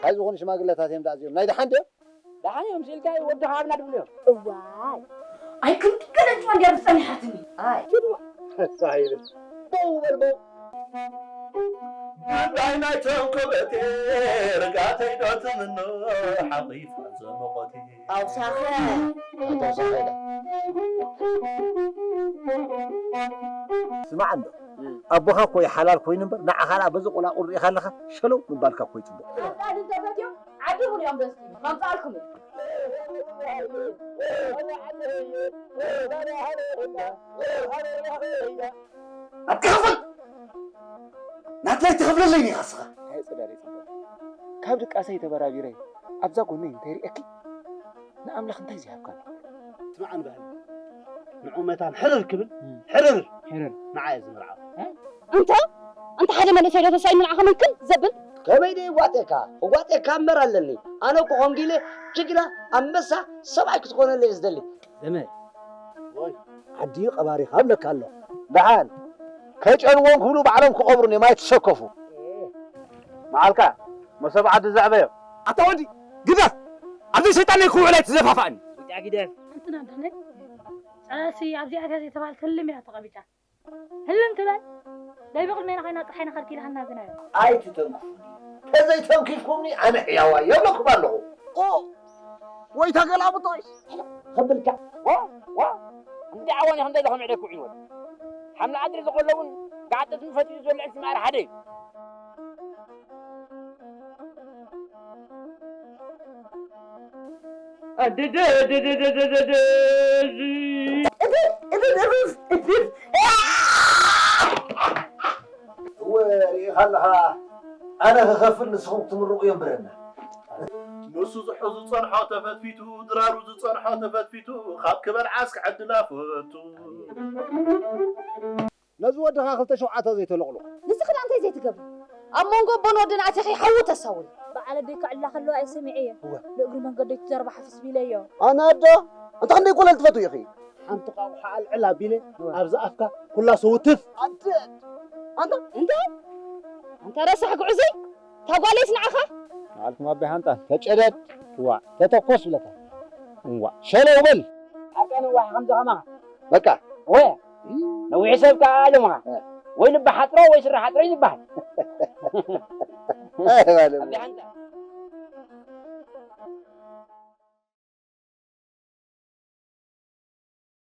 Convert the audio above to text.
هاي زغون شماغلتات يم دازيم ناي دحان ديو دحان يوم سيلكاي ود خابنا دبليو واي اي كنت كنت ما دير صنحتني اي صحيح بو بو عيناي تنكبتي رقاتي دوت منو حقيفة زمقتي او ساخه انت صحيح سمع عنده ابوها كوي حلال كوي نمبر نع خلا بزق ولا قري خلخ شلو من بالك كوي تبو قاعد انت فاتيو عديهم اليوم بس ما نطالكم اتكفل ناتلاي تخفل ليني خاصة هاي صداري صدق كاب دك اساي تبرابيري ابزا قوني انتي اكي نعملخ انتي زي هبكان اسمع عن بهل نعومتان حرر كبل حرر معايا زمرعه انت حاجه ما نسيت تساي من عخ ممكن زبل كبيدي واتيكا مرالني انا كونغيله جيجلا امسا سبعي كتكون اللي يزدلي زمان وي عدي قباري خابلك الله دحان كجلوون كلو بعلم كقبرني ما يتسكفوا معالكا ما سبعة الزعبية اتودي قدف عبد شيطان يكون علي تزفافاني يا جدال انت نادنك ساسي عبدي عكازي تبع كلمي هتقبيجا هل انت لا لا يبقى المين خينا طحينا خلكي لحنا زنا اي تتنكفوا كذا يتنكفوني انا حياوا يبلك بالله وي تقلابطاي خبلك عندي عواني هندي لهم عليكم عيون حمل ادري تقولون قاعده تنفتي زول اسم على حدي وي خلها انا خفل نسخم تمرق يوم برنا نسو زحو زصنحو تفتفيتو درارو زصنحو تفتفيتو خاب كبر عاسك عدلا فتو نزو ودها خلت شوعته زي تلقلق نسخن انت زي تقبل امونغو بنودن اتخي حو تسول بعد ديك الله خلو اي سمعيه لأجل من قد يتزرب حفظ بيليا انا دا انت عندي يقول التفتو يا اخي انت قاو حال علا بيلي ابزا افكا كلها صوتف انت راسك عزي تقوليس نعخه عليكم ابي هانتا تجدد وا تتقص لك وا شنو بل حقنا واحد خمسة خمسة بقى وين لو يحسبك عالم وين بحطره ويسرح حطره يذبح ايه ابي انت